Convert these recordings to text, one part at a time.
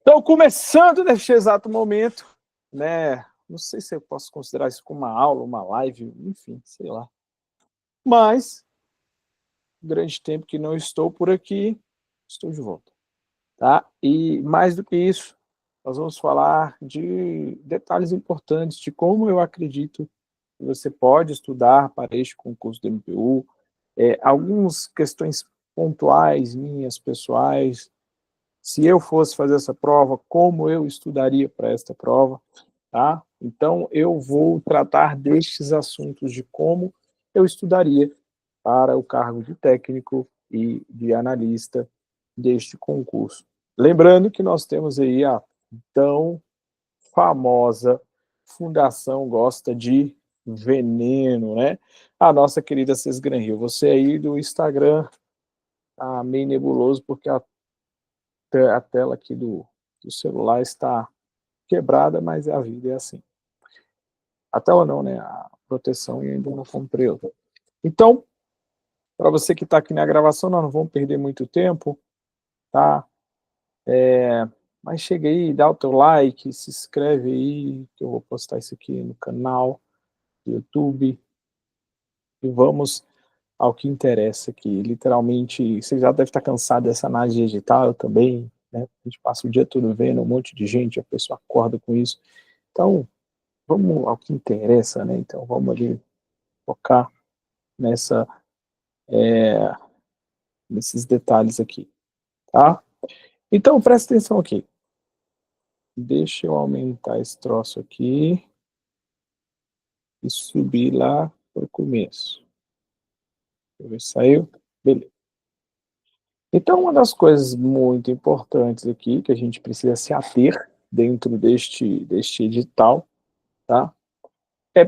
Então, começando neste exato momento, né? Não sei se eu posso considerar isso como uma aula, uma live, enfim, sei lá. Mas, grande tempo que não estou por aqui, estou de volta, tá? E mais do que isso, nós vamos falar de detalhes importantes de como eu acredito que você pode estudar para este concurso do MPU, algumas questões pontuais minhas, pessoais. Se eu fosse fazer essa prova, como eu estudaria para esta prova, tá? Então, eu vou tratar destes assuntos de como eu estudaria para o cargo de técnico e de analista deste concurso. Lembrando que nós temos aí a tão famosa Fundação Gosta de Veneno, né? A nossa querida Cesgran Rio. Você aí do Instagram tá meio nebuloso porque a tela aqui do celular está quebrada, mas a vida é assim. A tela não, né? A proteção e ainda não comprei outra. Então, para você que está aqui na gravação, nós não vamos perder muito tempo, tá? Mas chega aí, dá o teu like, se inscreve aí, que eu vou postar isso aqui no canal do YouTube. E vamos ao que interessa aqui. Literalmente, você já deve estar cansado dessa análise digital, eu também, né? A gente passa o dia todo vendo um monte de gente, a pessoa acorda com isso. Então, vamos ao que interessa, né? Então, vamos ali focar nessa, nesses detalhes aqui, tá? Então, presta atenção aqui. Deixa eu aumentar esse troço aqui e subir lá para o começo. Deixa eu ver se saiu. Beleza. Então, uma das coisas muito importantes aqui que a gente precisa se ater dentro deste edital, tá?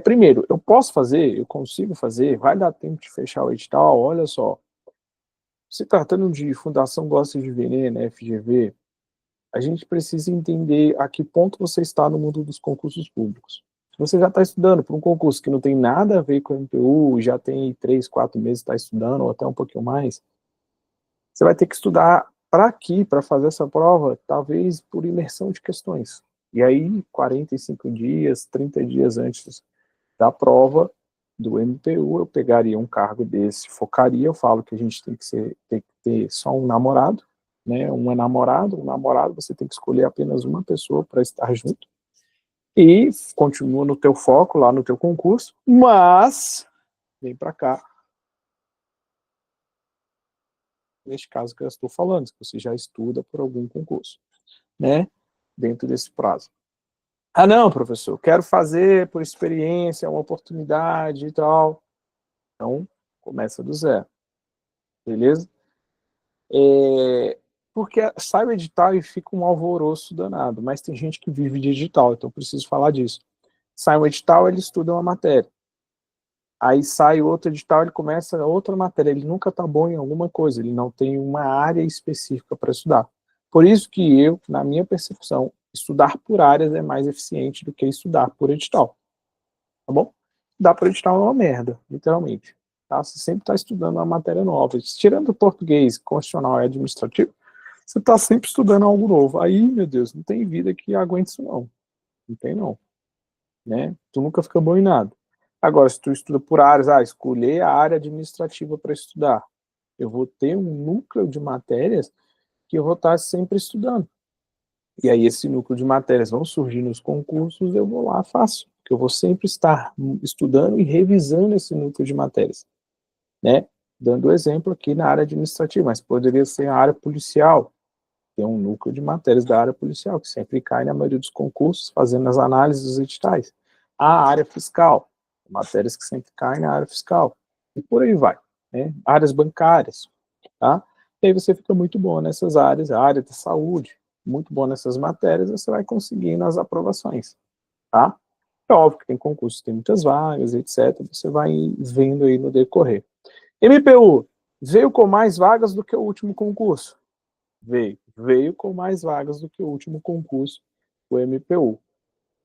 Primeiro, eu posso fazer, eu consigo fazer, vai dar tempo de fechar o edital, olha só. Se tratando de Fundação Gosta de Veneno, FGV, a gente precisa entender a que ponto você está no mundo dos concursos públicos. Se você já está estudando para um concurso que não tem nada a ver com o MPU, já tem 3, 4 meses que está estudando, ou até um pouquinho mais, você vai ter que estudar para aqui, para fazer essa prova, talvez por imersão de questões. E aí, 45 dias, 30 dias antes da prova do MPU, eu pegaria um cargo desse, focaria, eu falo que a gente tem que ter só um namorado, né, um namorado, você tem que escolher apenas uma pessoa para estar junto, e continua no teu foco, lá no teu concurso, mas, vem para cá, neste caso que eu estou falando, se você já estuda por algum concurso, né, dentro desse prazo. Ah, não, professor, quero fazer por experiência, uma oportunidade e tal. Então, começa do zero, beleza? Porque sai o edital e fica um alvoroço danado, mas tem gente que vive de edital, então preciso falar disso. Sai um edital, ele estuda uma matéria. Aí sai outro edital, ele começa outra matéria, ele nunca está bom em alguma coisa, ele não tem uma área específica para estudar. Por isso que eu, na minha percepção, estudar por áreas é mais eficiente do que estudar por edital, tá bom? Estudar por edital é uma merda, literalmente. Tá? Você sempre está estudando uma matéria nova. Tirando o português constitucional e administrativo, você está sempre estudando algo novo. Aí, meu Deus, não tem vida que aguente isso não. Não tem não. Né? Tu nunca fica bom em nada. Agora, se tu estuda por áreas, escolher a área administrativa para estudar, eu vou ter um núcleo de matérias que eu vou estar sempre estudando. E aí esse núcleo de matérias vão surgir nos concursos, eu vou lá, faço. Porque eu vou sempre estar estudando e revisando esse núcleo de matérias. Né? Dando exemplo aqui na área administrativa, mas poderia ser a área policial. Tem um núcleo de matérias da área policial, que sempre cai na maioria dos concursos, fazendo as análises dos editais. A área fiscal, matérias que sempre caem na área fiscal. E por aí vai. Né? Áreas bancárias. Tá? E aí você fica muito bom nessas áreas, a área da saúde, muito bom nessas matérias, você vai conseguindo as aprovações. Tá? É óbvio que tem concursos, tem muitas vagas, etc. Você vai vendo aí no decorrer. MPU, veio com mais vagas do que o último concurso? Veio com mais vagas do que o último concurso, o MPU.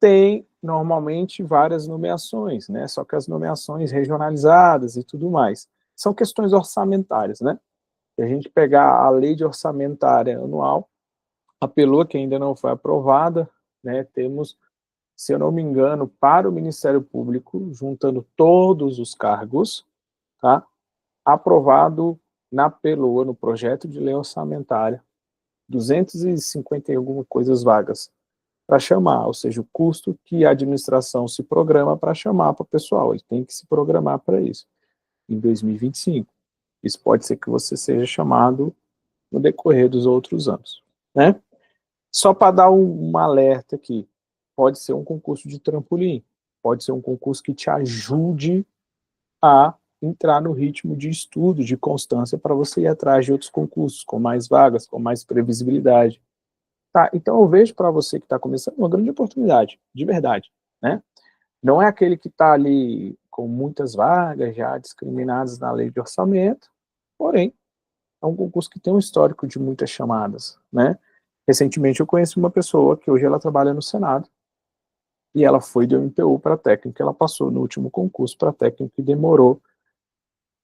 Tem, normalmente, várias nomeações, né? Só que as nomeações regionalizadas e tudo mais. São questões orçamentárias, né? Se a gente pegar a lei de orçamentária anual, A PELOA, que ainda não foi aprovada, né, temos, se eu não me engano, para o Ministério Público, juntando todos os cargos, tá, aprovado na PELOA, no projeto de lei orçamentária, 250 e alguma coisas vagas para chamar, ou seja, o custo que a administração se programa para chamar para o pessoal, ele tem que se programar para isso, em 2025. Isso pode ser que você seja chamado no decorrer dos outros anos, né? Só para dar um alerta aqui, pode ser um concurso de trampolim, pode ser um concurso que te ajude a entrar no ritmo de estudo, de constância, para você ir atrás de outros concursos, com mais vagas, com mais previsibilidade. Tá, então eu vejo para você que está começando uma grande oportunidade, de verdade, né? Não é aquele que está ali com muitas vagas já discriminadas na lei de orçamento, porém, é um concurso que tem um histórico de muitas chamadas, né? Recentemente eu conheci uma pessoa que hoje ela trabalha no Senado, e ela foi do MPU para técnico, ela passou no último concurso para técnico e demorou,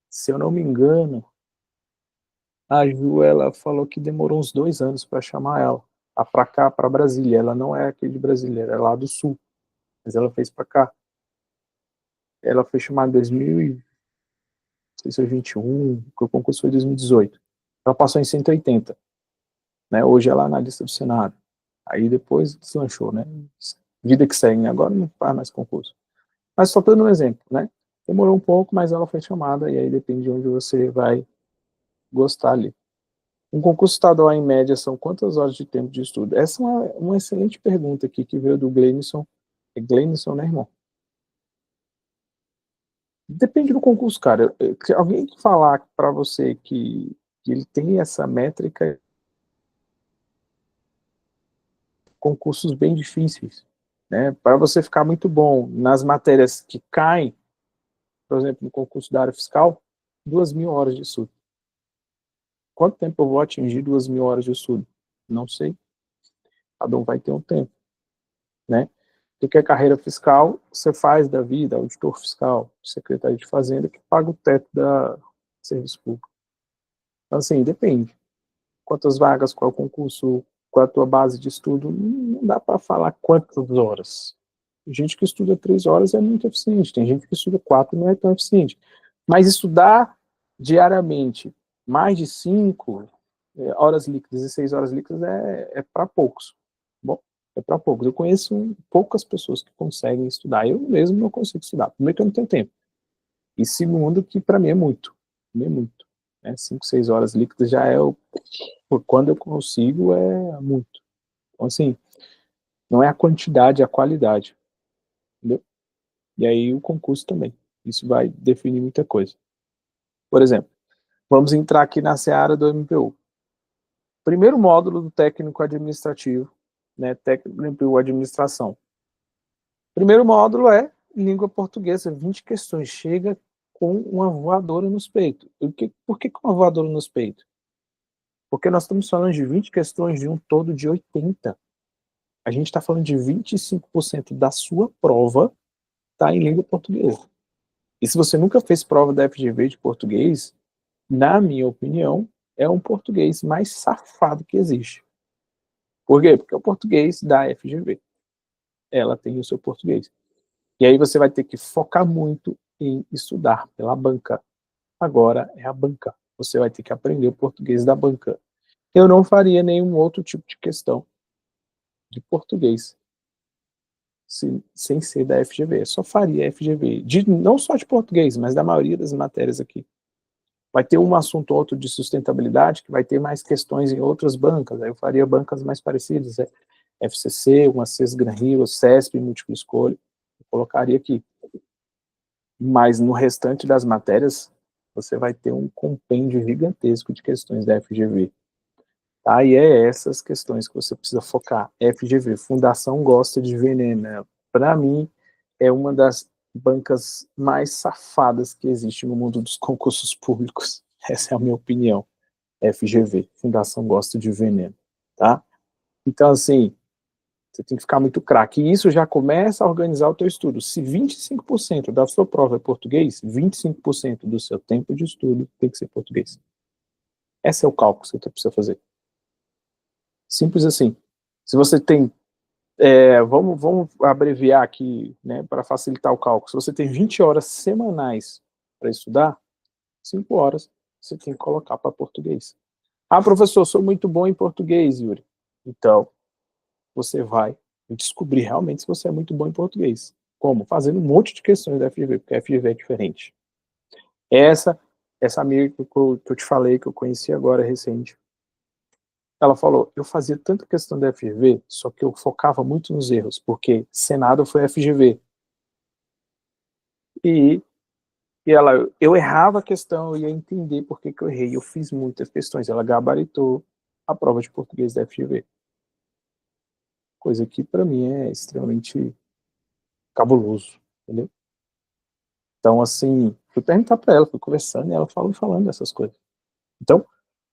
se eu não me engano, a Ju, ela falou que demorou uns 2 anos para chamar ela, para cá, para Brasília, ela não é aqui de Brasília, ela é lá do Sul, mas ela fez para cá. Ela foi chamada em 2000, não sei se foi 21, porque o concurso foi em 2018. Ela passou em 180, né? Hoje ela é analista do Senado. Aí depois deslanchou, né? Vida que segue, agora não faz mais concurso. Mas só dando um exemplo, né? Demorou um pouco, mas ela foi chamada, e aí depende de onde você vai gostar ali. Um concurso estadual, em média, são quantas horas de tempo de estudo? Essa é uma excelente pergunta aqui, que veio do Gleison. É Gleison, né, irmão? Depende do concurso, cara. Se alguém falar para você que ele tem essa métrica, concursos bem difíceis, né? Para você ficar muito bom nas matérias que caem, por exemplo, no concurso da área fiscal, 2.000 horas de estudo. Quanto tempo eu vou atingir 2.000 horas de estudo? Não sei. Cada um vai ter um tempo, né? Do que a carreira fiscal, você faz da vida, auditor fiscal, secretário de fazenda, que paga o teto da serviço público. Então, assim, depende. Quantas vagas, qual concurso, qual a tua base de estudo, não dá para falar quantas horas. Tem gente que estuda 3 horas é muito eficiente, tem gente que estuda 4 e não é tão eficiente. Mas estudar diariamente mais de 5 horas líquidas e 6 horas líquidas é para poucos. Bom, é para poucos. Eu conheço poucas pessoas que conseguem estudar. Eu mesmo não consigo estudar. Primeiro que eu não tenho tempo. E segundo que para mim é muito. Para mim é muito. 5, 6 horas líquidas já é quando eu consigo é muito. Então, assim, não é a quantidade, é a qualidade. Entendeu? E aí o concurso também. Isso vai definir muita coisa. Por exemplo, vamos entrar aqui na seara do MPU. Primeiro módulo do técnico administrativo, né, técnico MPU administração. Primeiro módulo é língua portuguesa, 20 questões. Chega com uma voadora nos peitos. Por que com uma voadora nos peitos? Porque nós estamos falando de 20 questões de um todo de 80. A gente está falando de 25% da sua prova está em língua portuguesa. E se você nunca fez prova da FGV de português, na minha opinião, é um português mais safado que existe. Por quê? Porque é o português da FGV. Ela tem o seu português. E aí você vai ter que focar muito em estudar pela banca. Agora é a banca. Você vai ter que aprender o português da banca. Eu não faria nenhum outro tipo de questão de português sem ser da FGV. Eu só faria FGV. Não só de português, mas da maioria das matérias aqui. Vai ter um assunto ou outro de sustentabilidade, que vai ter mais questões em outras bancas. Aí eu faria bancas mais parecidas. FCC, uma CES Gran Rio, CESP, múltipla escolha. Eu colocaria aqui. Mas no restante das matérias, você vai ter um compêndio gigantesco de questões da FGV. Tá? E é essas questões que você precisa focar. FGV, Fundação Gosta de Veneno. Para mim, é uma das bancas mais safadas que existe no mundo dos concursos públicos. Essa é a minha opinião. FGV, Fundação Gosta de Veneno. Tá? Então, assim, você tem que ficar muito craque. E isso já começa a organizar o teu estudo. Se 25% da sua prova é português, 25% do seu tempo de estudo tem que ser português. Esse é o cálculo que você precisa fazer. Simples assim. Se você tem, vamos abreviar aqui, né, para facilitar o cálculo. Se você tem 20 horas semanais para estudar, 5 horas você tem que colocar para português. Ah, professor, sou muito bom em português, Yuri. Então, você vai descobrir realmente se você é muito bom em português. Como? Fazendo um monte de questões da FGV, porque a FGV é diferente. Essa amiga que eu te falei, que eu conheci agora recente, ela falou, eu fazia tanta questão da FGV, só que eu focava muito nos erros, porque Senado foi FGV. E, eu errava a questão, eu ia entender por que eu errei. Eu fiz muitas questões, ela gabaritou a prova de português da FGV. Coisa que para mim é extremamente cabuloso, entendeu? Então, assim, fui perguntar para ela, fui conversando, e ela falando dessas coisas. Então,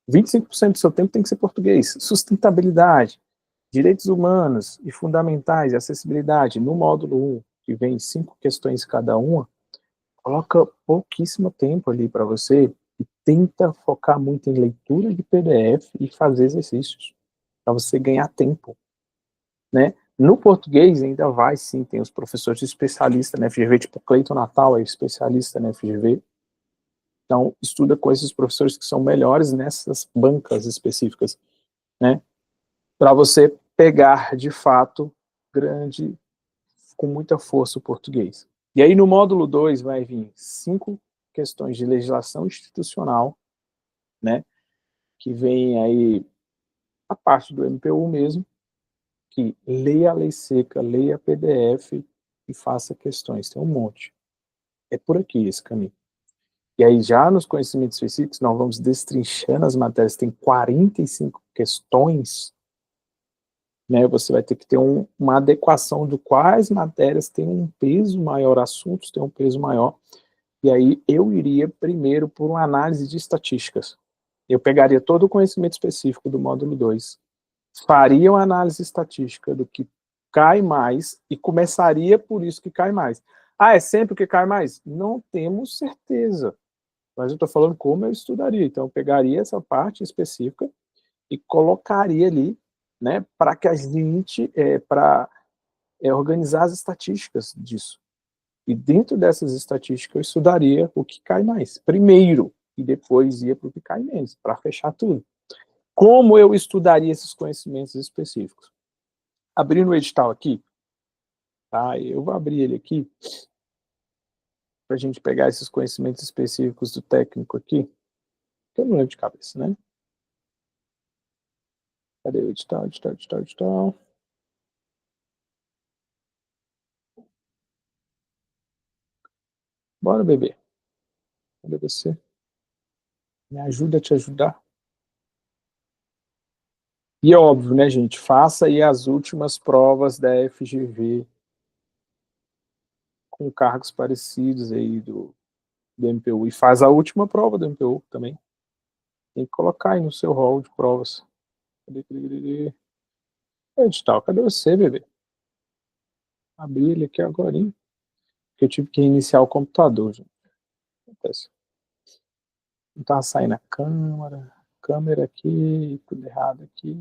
25% do seu tempo tem que ser português. Sustentabilidade, direitos humanos e fundamentais e acessibilidade, no módulo 1, que vem 5 questões cada uma, coloca pouquíssimo tempo ali para você e tenta focar muito em leitura de PDF e fazer exercícios, para você ganhar tempo, né? No português ainda vai, sim, tem os professores especialistas na FGV, tipo Cleiton Natal é especialista na FGV, então estuda com esses professores que são melhores nessas bancas específicas, né? Para você pegar, de fato, grande, com muita força o português. E aí no módulo 2 vai vir 5 questões de legislação institucional, né? Que vem aí a parte do MPU mesmo, que leia a lei seca, leia PDF e faça questões, tem um monte. É por aqui esse caminho. E aí já nos conhecimentos específicos, nós vamos destrinchando as matérias, tem 45 questões, né, você vai ter que ter uma adequação de quais matérias têm um peso maior, assuntos têm um peso maior, e aí eu iria primeiro por uma análise de estatísticas. Eu pegaria todo o conhecimento específico do módulo 2, faria uma análise estatística do que cai mais e começaria por isso que cai mais. Ah, é sempre o que cai mais? Não temos certeza, mas eu estou falando como eu estudaria. Então, eu pegaria essa parte específica e colocaria ali, né, para que a gente, para organizar as estatísticas disso. E dentro dessas estatísticas eu estudaria o que cai mais, primeiro, e depois ia para o que cai menos, para fechar tudo. Como eu estudaria esses conhecimentos específicos? Abrindo o edital aqui, tá? Eu vou abrir ele aqui, para a gente pegar esses conhecimentos específicos do técnico aqui, que eu não lembro de cabeça, né? Cadê o edital, edital, edital, edital? Bora, bebê. Cadê você? Me ajuda a te ajudar. E é óbvio, né, gente? Faça aí as últimas provas da FGV com cargos parecidos aí do MPU. E faz a última prova do MPU também. Tem que colocar aí no seu rol de provas. Cadê, cadê, cadê? Edital, cadê você, bebê? Abri ele aqui agora, hein? Porque eu tive que reiniciar o computador, gente. Acontece. Não tava saindo a câmera aqui, tudo errado aqui.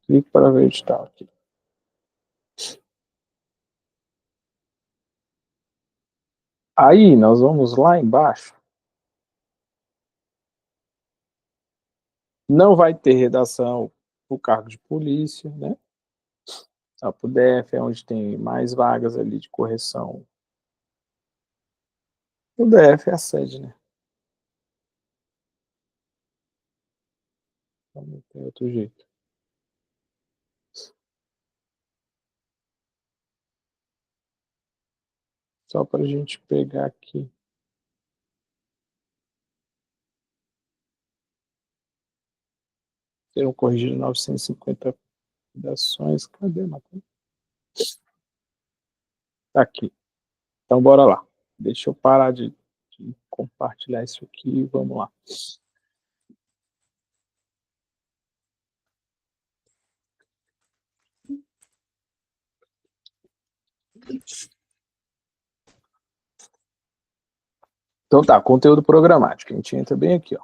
Clique para ver o edital aqui. Aí, nós vamos lá embaixo. Não vai ter redação o cargo de polícia, né? Só para o DF é onde tem mais vagas ali de correção. O DF é a sede, né? Então não tem outro jeito. Só para a gente pegar aqui. Terão corrigido 950 redações. Cadê, Matheus? Tá aqui. Então, bora lá. Deixa eu parar de compartilhar isso aqui e vamos lá. Então tá, conteúdo programático. A gente entra bem aqui, ó.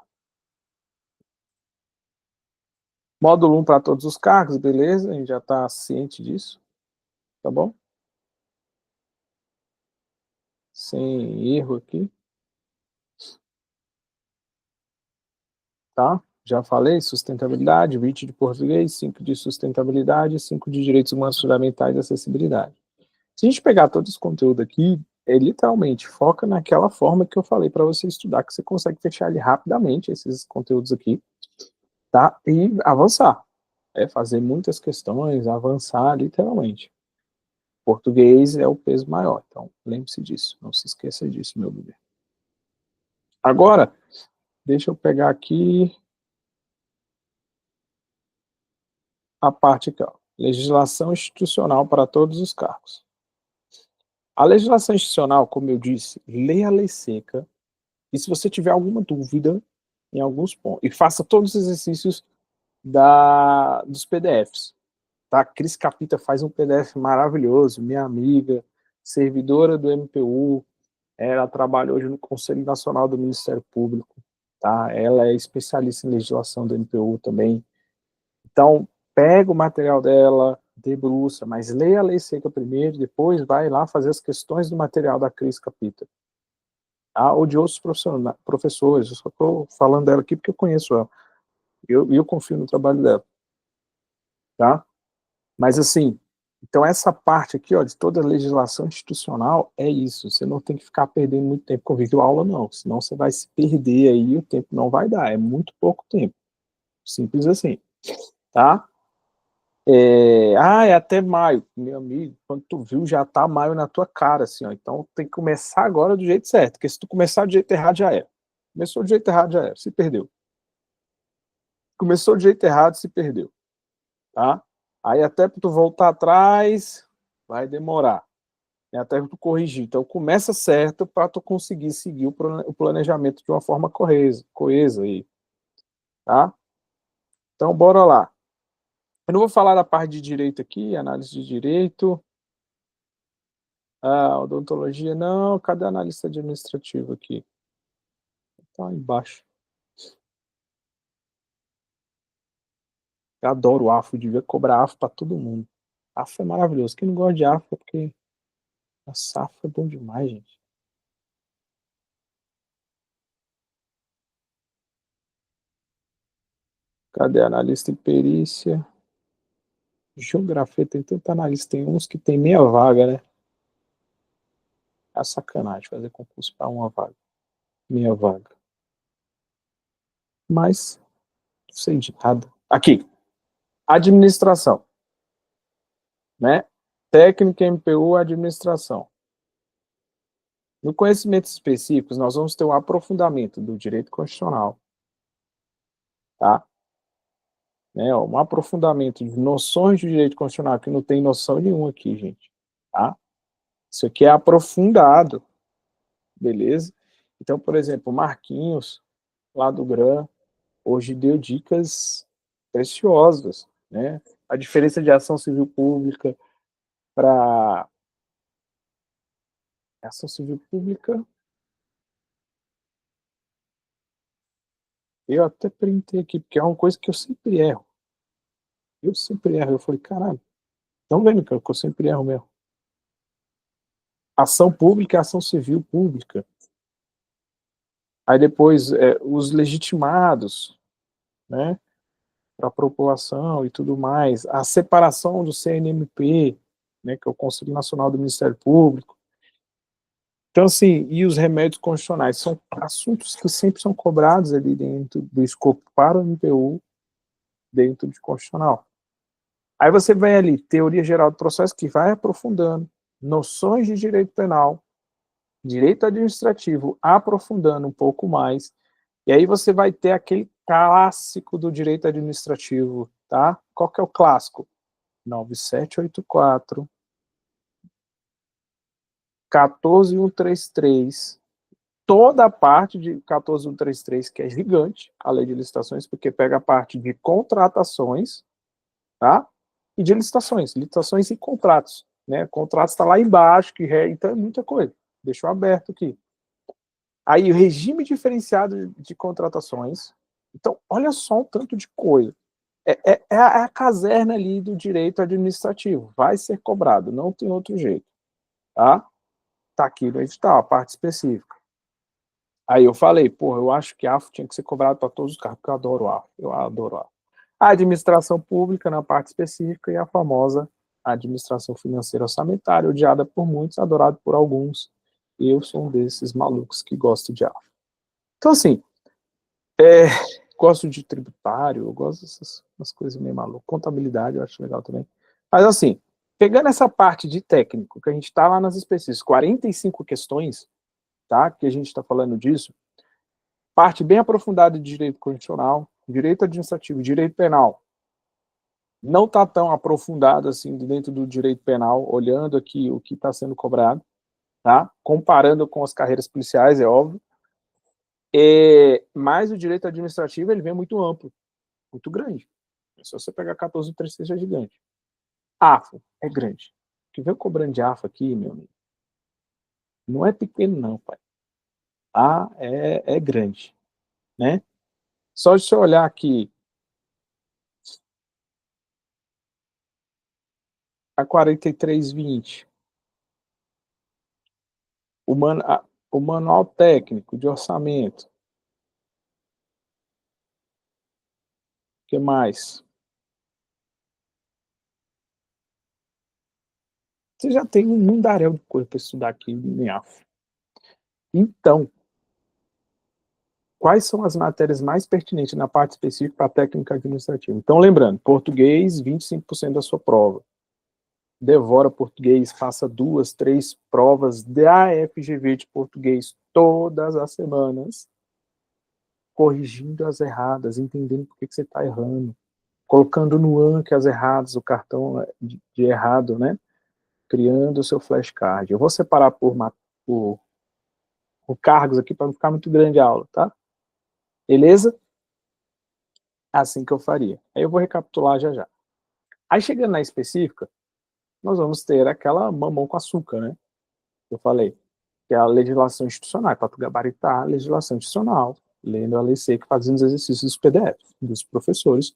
Módulo 1 para todos os cargos, beleza, a gente já está ciente disso, tá bom? Sem erro aqui. Tá? Já falei, sustentabilidade, 20 de português, 5 de sustentabilidade, 5 de direitos humanos fundamentais e acessibilidade. Se a gente pegar todo esse conteúdo aqui, literalmente foca naquela forma que eu falei para você estudar, que você consegue fechar ele rapidamente, esses conteúdos aqui, tá? E avançar. Fazer muitas questões, avançar literalmente. Português é o peso maior, então lembre-se disso, não se esqueça disso, meu bebê. Agora, deixa eu pegar aqui a parte aqui, ó. Legislação institucional para todos os cargos. A legislação institucional, como eu disse, leia a lei seca, e se você tiver alguma dúvida em alguns pontos, e faça todos os exercícios dos PDFs. Tá? A Cris Capita faz um PDF maravilhoso, minha amiga, servidora do MPU, ela trabalha hoje no Conselho Nacional do Ministério Público, tá? Ela é especialista em legislação do MPU também. Então, pega o material dela, debruça, mas leia a lei seca primeiro, depois vai lá fazer as questões do material da Cris Capita. Tá? Ou de outros professores, eu só estou falando dela aqui porque eu conheço ela. Eu confio no trabalho dela. Tá? Mas assim, então essa parte aqui, ó, de toda a legislação institucional, é isso. Você não tem que ficar perdendo muito tempo com vídeo aula, não. Senão você vai se perder aí e o tempo não vai dar. É muito pouco tempo. Simples assim. Tá? É até maio, meu amigo, quando tu viu, já tá maio na tua cara, assim, ó, então tem que começar agora do jeito certo, porque se tu começar do jeito errado, já era. Começou do jeito errado, já era, se perdeu. Começou do jeito errado, se perdeu, tá? Aí até pra tu voltar atrás, vai demorar, né, até tu corrigir. Então começa certo para tu conseguir seguir o planejamento de uma forma coesa aí, tá? Então bora lá. Eu não vou falar da parte de direito aqui, análise de direito. Odontologia, não. Cadê a analista administrativo aqui? Tá embaixo. Eu adoro AFO, devia cobrar AFO para todo mundo. AFO é maravilhoso. Quem não gosta de AFO é porque a AFO é bom demais, gente. Cadê a analista em perícia? Geografia, tem tanta analista, tem uns que tem meia vaga, né? É sacanagem fazer concurso para uma vaga. Meia vaga. Mas, não sei de nada. Aqui, administração, né? Técnica, MPU, administração. No conhecimentos específicos, nós vamos ter um aprofundamento do direito constitucional, tá? Né, um aprofundamento de noções de direito constitucional, que não tem noção nenhuma aqui, gente, tá? Isso aqui é aprofundado, beleza? Então, por exemplo, o Marquinhos, lá do GRAM, hoje deu dicas preciosas, né? A diferença de ação civil pública para ação civil pública. Eu até printei aqui, porque é uma coisa que eu sempre erro. Eu sempre erro. Eu falei, caralho, estão vendo que eu sempre erro mesmo. Ação pública e ação civil pública. Aí depois, os legitimados, né, para a população e tudo mais. A separação do CNMP, né, que é o Conselho Nacional do Ministério Público. Então, assim, e os remédios constitucionais, são assuntos que sempre são cobrados ali dentro do escopo para o MPU, dentro de constitucional. Aí você vem ali, teoria geral do processo, que vai aprofundando, noções de direito penal, direito administrativo, aprofundando um pouco mais, e aí você vai ter aquele clássico do direito administrativo, tá? Qual que é o clássico? 9784, 14133, toda a parte de 14133, que é gigante, a lei de licitações, porque pega a parte de contratações, tá? E de licitações e contratos, né? Contratos está lá embaixo, então é muita coisa. Deixou aberto aqui. Aí o regime diferenciado de contratações. Então, olha só um tanto de coisa. É a caserna ali do direito administrativo, vai ser cobrado, não tem outro jeito, tá? Tá aqui no edital, a parte específica. Aí eu falei, pô, eu acho que AFO tinha que ser cobrado para todos os cargos, porque eu adoro AFO. A administração pública na parte específica e a famosa administração financeira orçamentária, odiada por muitos, adorada por alguns. Eu sou um desses malucos que gosto de AFO. Então, assim, gosto de tributário, eu gosto dessas coisas meio malucas. Contabilidade eu acho legal também. Mas, assim, pegando essa parte de técnico, que a gente está lá nas específicas, 45 questões, tá? Que a gente está falando disso, parte bem aprofundada de direito constitucional, direito administrativo, direito penal. Não está tão aprofundado assim dentro do direito penal, olhando aqui o que está sendo cobrado, tá? Comparando com as carreiras policiais, é óbvio. Mas o direito administrativo ele vem muito amplo, muito grande. Se você pegar 14.300 é gigante. AFO é grande. O que vem cobrando de AFO aqui, meu amigo, não é pequeno não, pai. É grande, né? Só de você olhar aqui a 4320, o manual técnico de orçamento, o que mais? Você já tem um mundaréu de coisa para estudar aqui em AFO. Então, quais são as matérias mais pertinentes na parte específica para a técnica administrativa? Então, lembrando, português, 25% da sua prova. Devora português, faça 2, 3 provas da FGV de português todas as semanas, corrigindo as erradas, entendendo por que você está errando, colocando no ANC as erradas, o cartão de errado, né? Criando o seu flashcard. Eu vou separar por cargos aqui para não ficar muito grande a aula, tá? Beleza? Assim que eu faria. Aí eu vou recapitular já já. Aí chegando na específica, nós vamos ter aquela mamão com açúcar, né? Eu falei, que é a legislação institucional, para tu gabaritar a legislação institucional, lendo a lei seca, fazendo os exercícios dos PDF, dos professores.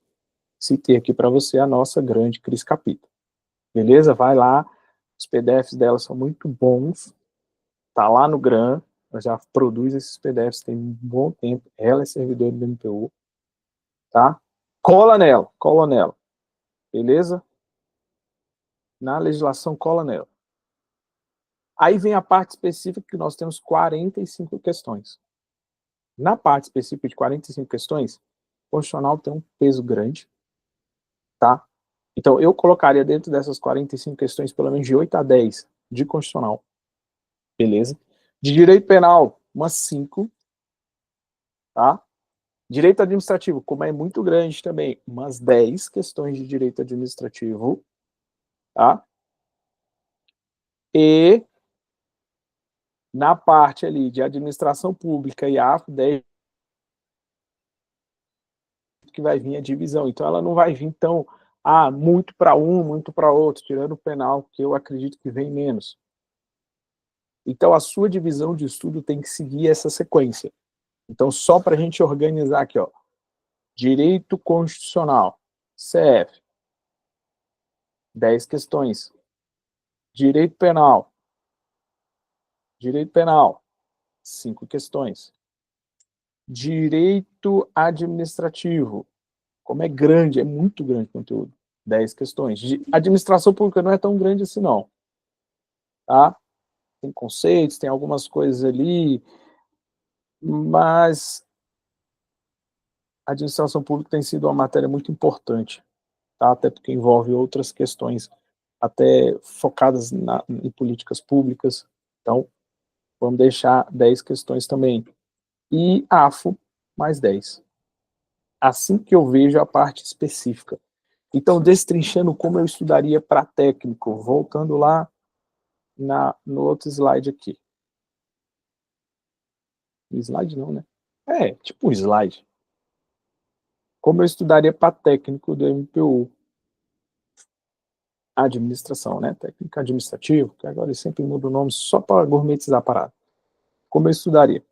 Citei aqui para você a nossa grande Cris Capita. Beleza? Vai lá, os PDFs dela são muito bons, tá lá no GRAM, ela já produz esses PDFs tem um bom tempo, ela é servidora do MPU, tá? Cola nela, beleza? Na legislação, cola nela. Aí vem a parte específica que nós temos 45 questões. Na parte específica de 45 questões, o constitucional tem um peso grande, tá? Então, eu colocaria dentro dessas 45 questões pelo menos de 8 a 10 de constitucional, beleza? De direito penal, umas 5, tá? Direito administrativo, como é muito grande também, umas 10 questões de direito administrativo, tá? E na parte ali de administração pública e AFO, 10 que vai vir a divisão. Então, ela não vai vir tão, muito para um, muito para outro, tirando o penal, que eu acredito que vem menos. Então, a sua divisão de estudo tem que seguir essa sequência. Então, só para a gente organizar aqui, ó. Direito constitucional, CF, 10 questões. Direito penal, 5 questões. Direito administrativo, como é grande, é muito grande o conteúdo, 10 questões. Administração pública não é tão grande assim, não. Tá? Tem conceitos, tem algumas coisas ali, mas a administração pública tem sido uma matéria muito importante, tá? Até porque envolve outras questões, até focadas em políticas públicas. Então, vamos deixar 10 questões também. E AFO, mais 10. Assim que eu vejo a parte específica. Então, destrinchando como eu estudaria para técnico, voltando lá no outro slide aqui. Slide não, né? Tipo um slide. Como eu estudaria para técnico do MPU. Administração, né? Técnica administrativa, que agora eles sempre mudam o nome só para gourmetizar a parada. Como eu estudaria?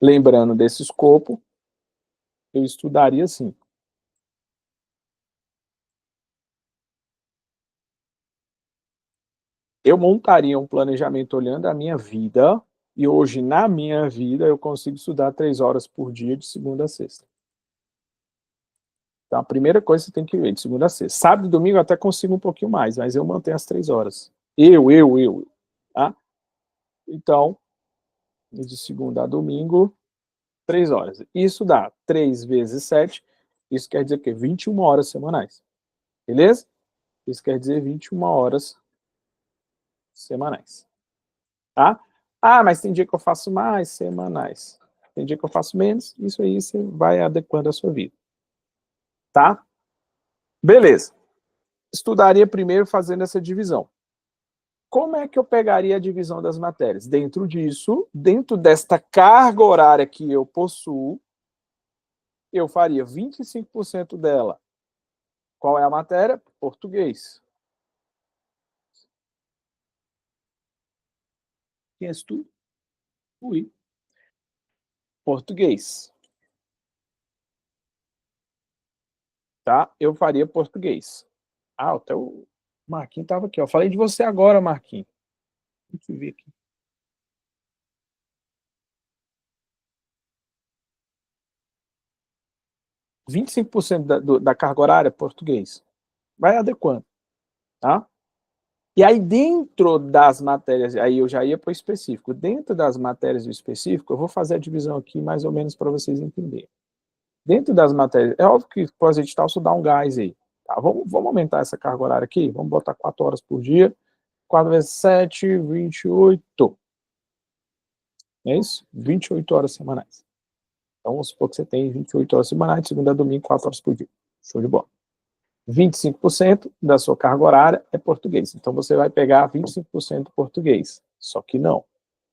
Lembrando desse escopo, eu estudaria assim. eu montaria um planejamento olhando a minha vida, e hoje, na minha vida, eu consigo estudar 3 horas por dia, de segunda a sexta. Então, a primeira coisa que você tem que ver, de segunda a sexta. Sábado e domingo eu até consigo um pouquinho mais, mas eu mantenho as 3 horas. Eu. Tá? Então, de segunda a domingo, 3 horas. Isso dá 3 vezes 7, isso quer dizer que 21 horas semanais. Beleza? Isso quer dizer 21 horas semanais. Tá? Ah, mas tem dia que eu faço mais semanais. Tem dia que eu faço menos. Isso aí você vai adequando a sua vida. Tá? Beleza. Estudaria primeiro fazendo essa divisão. Como é que eu pegaria a divisão das matérias? Dentro disso, dentro desta carga horária que eu possuo, eu faria 25% dela. Qual é a matéria? Português. Quem é tu? Ui. Português. Tá? Eu faria português. Ah, até o Marquinhos estava aqui. Ó. Falei de você agora, Marquinhos. Deixa eu ver aqui. 25% da carga horária, português. Vai adequando. Tá? E aí, dentro das matérias, aí eu já ia para o específico. Dentro das matérias do específico, eu vou fazer a divisão aqui mais ou menos para vocês entenderem. Dentro das matérias, é óbvio que pós-edital só dá um gás aí. Tá? Vamos aumentar essa carga horária aqui, vamos botar 4 horas por dia, 4 vezes 7, 28. É isso? 28 horas semanais. Então, vamos supor que você tem 28 horas semanais, de segunda a domingo, 4 horas por dia. Show de bola. 25% da sua carga horária é português. Então, você vai pegar 25% português. Só que não. O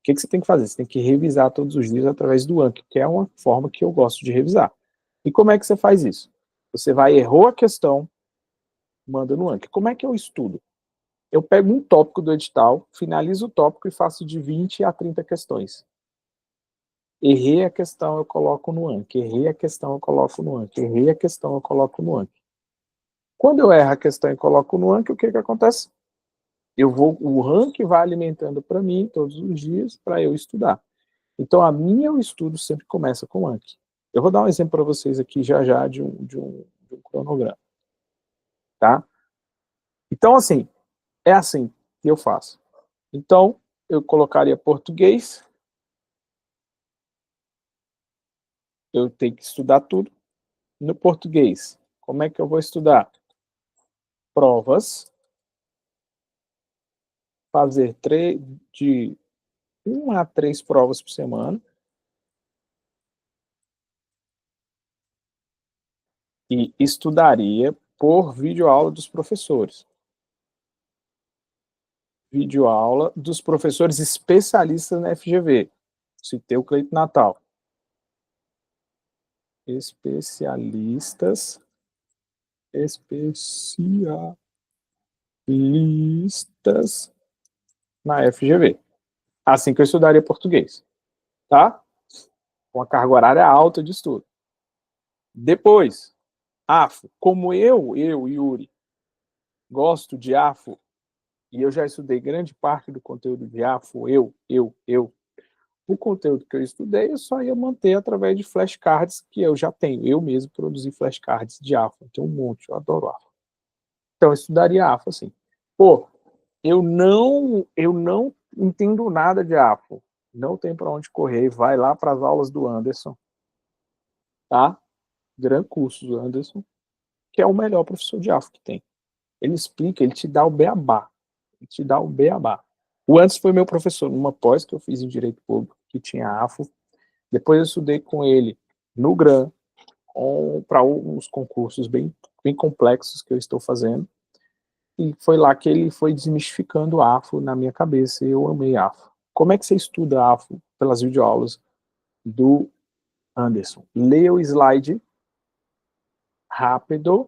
que você tem que fazer? Você tem que revisar todos os dias através do Anki, que é uma forma que eu gosto de revisar. E como é que você faz isso? Você vai, errou a questão, manda no Anki. Como é que eu estudo? Eu pego um tópico do edital, finalizo o tópico e faço de 20 a 30 questões. Errei a questão, eu coloco no Anki. Errei a questão, eu coloco no Anki. Errei a questão, eu coloco no Anki. Quando eu erro a questão e coloco no Anki, o que acontece? O ranking vai alimentando para mim todos os dias para eu estudar. Então, eu estudo sempre começa com o Anki. Eu vou dar um exemplo para vocês aqui já de um cronograma. Tá? Então, assim, é assim que eu faço. Então, eu colocaria português. Eu tenho que estudar tudo. No português, como é que eu vou estudar? Provas. Fazer de 1 a 3 provas por semana. E estudaria por videoaula dos professores. Videoaula dos professores especialistas na FGV. Citei o Cleito Natal. Especialistas na FGV. Assim que eu estudaria português. Tá? Com a carga horária alta de estudo. Depois, AFO. Como Yuri, gosto de AFO, e eu já estudei grande parte do conteúdo de AFO, o conteúdo que eu estudei, eu só ia manter através de flashcards que eu já tenho. Eu mesmo produzi flashcards de AFO. Tem um monte, eu adoro AFO. Então, eu estudaria AFO, assim. Pô, eu não entendo nada de AFO. Não tem para onde correr. Vai lá para as aulas do Anderson. Tá? Gran curso do Anderson, que é o melhor professor de AFO que tem. Ele explica, ele te dá o beabá. Ele te dá o beabá. O Anderson foi meu professor numa pós que eu fiz em Direito Público, que tinha AFO. Depois eu estudei com ele no GRAN, para uns concursos bem complexos que eu estou fazendo. E foi lá que ele foi desmistificando a AFO na minha cabeça e eu amei a AFO. Como é que você estuda a AFO pelas videoaulas do Anderson? Leia o slide rápido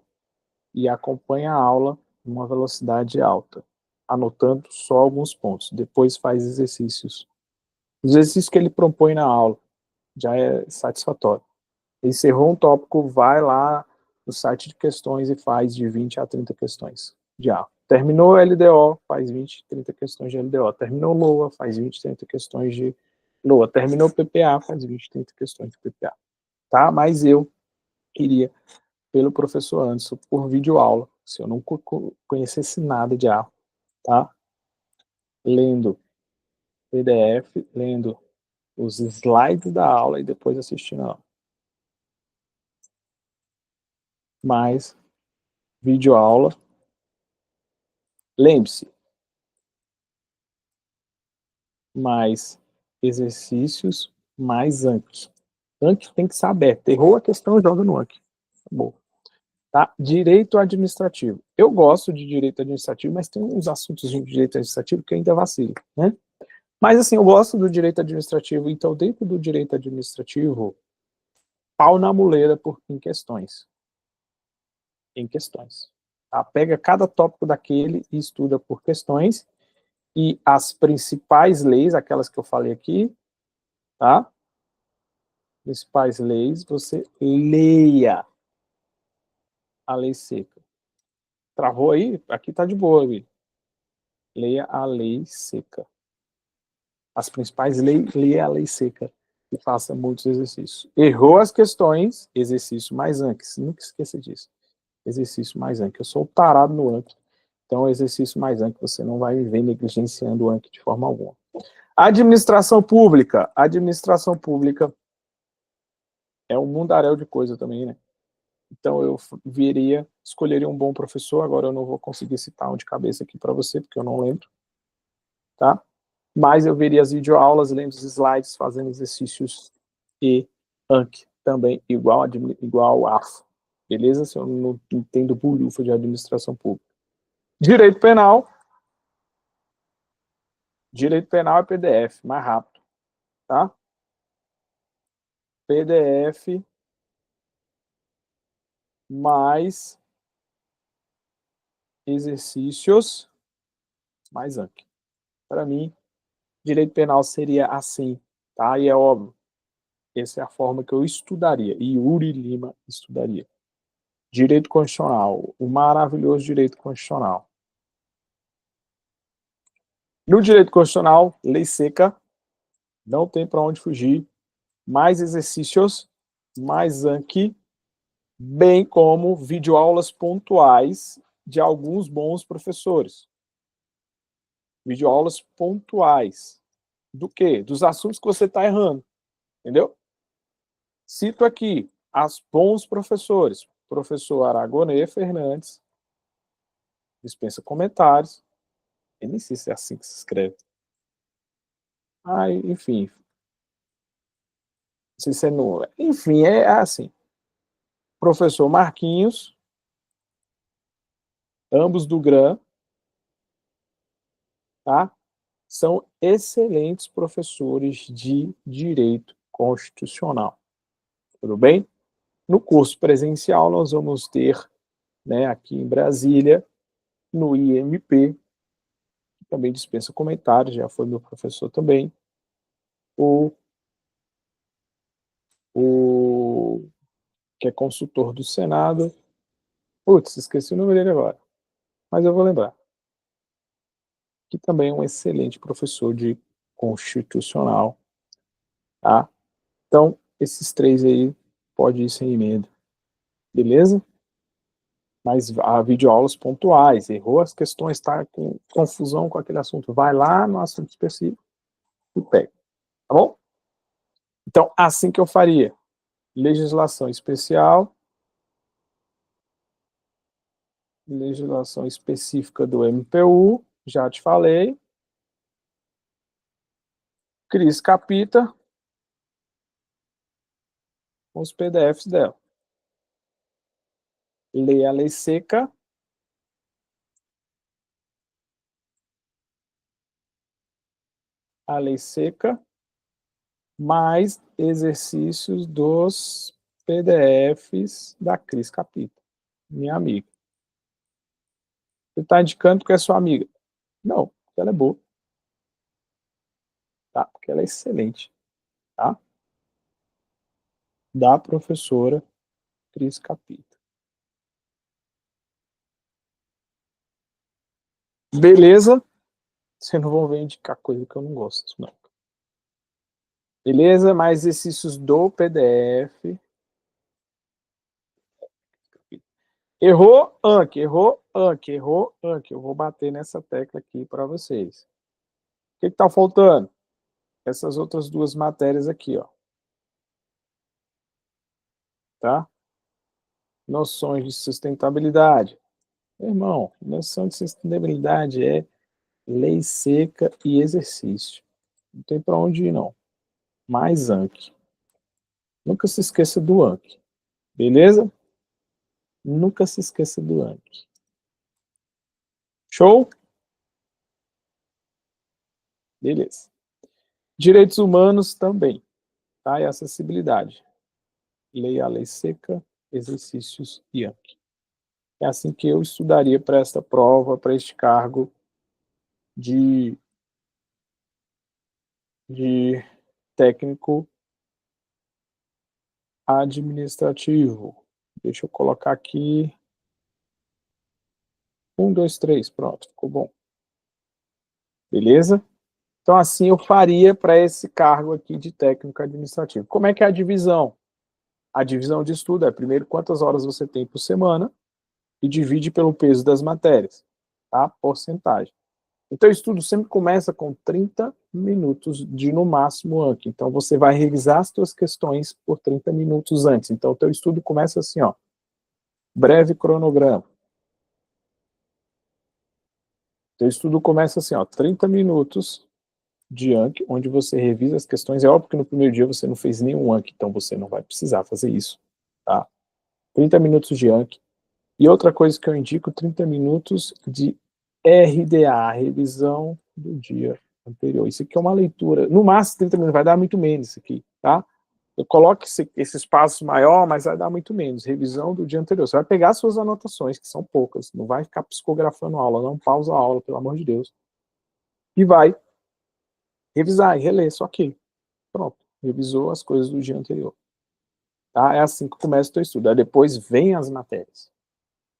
e acompanha a aula em uma velocidade alta, anotando só alguns pontos. Depois faz exercícios. Os exercícios que ele propõe na aula já é satisfatório. Encerrou um tópico, vai lá no site de questões e faz de 20 a 30 questões de AFO. Terminou LDO, faz 20, 30 questões de LDO. Terminou LOA, faz 20, 30 questões de LOA. Terminou PPA, faz 20, 30 questões de PPA. Tá? Mas eu queria, pelo professor Anderson, por videoaula, se eu não conhecesse nada de A, tá? Lendo PDF, lendo os slides da aula e depois assistindo a aula. Mais videoaula. Lembre-se, mais exercícios, mais Anki. Anki tem que saber. Errou a questão, joga no Anki. Bom. Tá? Direito administrativo. Eu gosto de direito administrativo, mas tem uns assuntos de direito administrativo que ainda vacilo, né? Mas assim, eu gosto do direito administrativo, então dentro do direito administrativo, pau na muleira em questões. Em questões. Tá? Pega cada tópico daquele e estuda por questões, e as principais leis, aquelas que eu falei aqui, tá? Principais leis, você leia a lei seca. Travou aí? Aqui tá de boa, Will. Leia a lei seca. As principais leis, leia a lei seca e faça muitos exercícios. Errou as questões, exercício mais Anki. Nunca esqueça disso. Exercício mais Anki. Eu sou o tarado no Anki. Então, exercício mais Anki, você não vai me ver negligenciando o Anki de forma alguma. Administração pública. Administração pública é um mundaréu de coisa também, né? Então, eu escolheria um bom professor. Agora, eu não vou conseguir citar um de cabeça aqui para você, porque eu não lembro. Tá? Mas eu veria as videoaulas, lendo os slides, fazendo exercícios e Anki também, igual AFO. Beleza? Se eu não entendo bulhufa de administração pública. Direito penal. Direito penal é PDF, mais rápido. Tá? PDF mais exercícios mais Anki. Para mim, direito penal seria assim, tá? E é óbvio, essa é a forma que eu estudaria, e Yuri Lima estudaria. Direito constitucional, o maravilhoso direito constitucional. No direito constitucional, lei seca, não tem para onde fugir, mais exercícios, mais Anki, bem como videoaulas pontuais de alguns bons professores. Videoaulas pontuais. Do quê? Dos assuntos que você está errando. Entendeu? Cito aqui as bons professores. Professor Aragonê Fernandes, dispensa comentários. Eu nem sei se é assim que se escreve. Enfim. Não sei se é no... Enfim, é assim. Professor Marquinhos, ambos do GRAM, tá? São excelentes professores de direito constitucional. Tudo bem? No curso presencial, nós vamos ter, né, aqui em Brasília, no IMP, que também dispensa comentários, já foi meu professor também, o que é consultor do Senado. Putz, esqueci o nome dele agora, mas eu vou lembrar. Que também é um excelente professor de constitucional, tá? Então, esses três aí pode ir sem emenda, beleza? Mas há videoaulas pontuais, errou as questões, está com confusão com aquele assunto, vai lá no assunto específico e pega, tá bom? Então, assim que eu faria. Legislação especial, legislação específica do MPU, já te falei. Cris Capita, com os PDFs dela. Leia a lei seca. A lei seca, mais exercícios dos PDFs da Cris Capita, minha amiga. Você está indicando que é sua amiga? Não, porque ela é boa. Tá? Porque ela é excelente. Tá? Da professora Cris Capita. Beleza? Vocês não vão ver indicar coisa que eu não gosto, não. Beleza? Mais exercícios do PDF. Errou, Anki, errou, Anki, errou, Anki. Eu vou bater nessa tecla aqui para vocês. O que está faltando? Essas outras duas matérias aqui, ó. Tá? Noções de sustentabilidade. Irmão, noção de sustentabilidade é lei seca e exercício. Não tem para onde ir, não. Mais Anki. Nunca se esqueça do Anki. Beleza? Nunca se esqueça do Anki. Show? Beleza. Direitos humanos também. Tá? E acessibilidade. Leia a lei seca, exercícios e Anki. É assim que eu estudaria para esta prova, para este cargo de técnico administrativo. Deixa eu colocar aqui 1, 2, 3, pronto, ficou bom. Beleza? Então, assim eu faria para esse cargo aqui de técnico administrativo. Como é que é a divisão? A divisão de estudo é, primeiro, quantas horas você tem por semana e divide pelo peso das matérias, tá? Porcentagem. Então, o estudo sempre começa com 30 minutos de, no máximo, Anki. Então, você vai revisar as suas questões por 30 minutos antes. Então, o teu estudo começa assim, ó. Breve cronograma. Teu estudo começa assim, ó, 30 minutos de Anki, onde você revisa as questões. É óbvio que no primeiro dia você não fez nenhum Anki, então você não vai precisar fazer isso, tá? 30 minutos de Anki. E outra coisa que eu indico, 30 minutos de RDA, revisão do dia anterior. Isso aqui é uma leitura, no máximo 30 minutos, vai dar muito menos isso aqui, tá? Eu coloco esse espaço maior, mas vai dar muito menos. Revisão do dia anterior. Você vai pegar suas anotações, que são poucas, não vai ficar psicografando a aula, não pausa a aula, pelo amor de Deus. E vai revisar e reler, só que pronto, revisou as coisas do dia anterior. Tá? É assim que começa o teu estudo. Aí depois vem as matérias.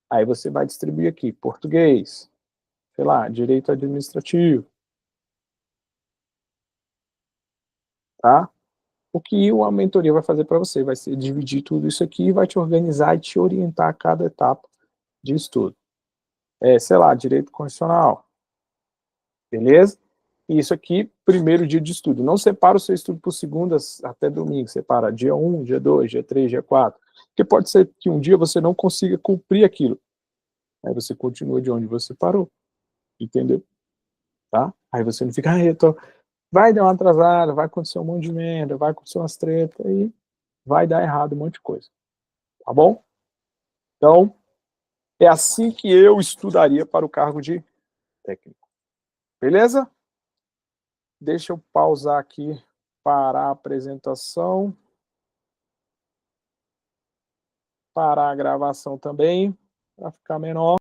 Aí você vai distribuir aqui, português, sei lá, direito administrativo, tá? O que uma mentoria vai fazer para você? Vai ser dividir tudo isso aqui, vai te organizar e te orientar a cada etapa de estudo. Sei lá, direito constitucional, beleza? E isso aqui, primeiro dia de estudo. Não separa o seu estudo por segundas até domingo, separa dia 1, dia 2, dia 3, dia 4. Porque pode ser que um dia você não consiga cumprir aquilo. Aí você continua de onde você parou, entendeu? Tá? Aí você não fica, vai dar uma atrasada, vai acontecer um monte de merda, vai acontecer umas tretas, e vai dar errado um monte de coisa. Tá bom? Então, é assim que eu estudaria para o cargo de técnico. Beleza? Deixa eu pausar aqui, parar a apresentação, parar a gravação também, para ficar menor.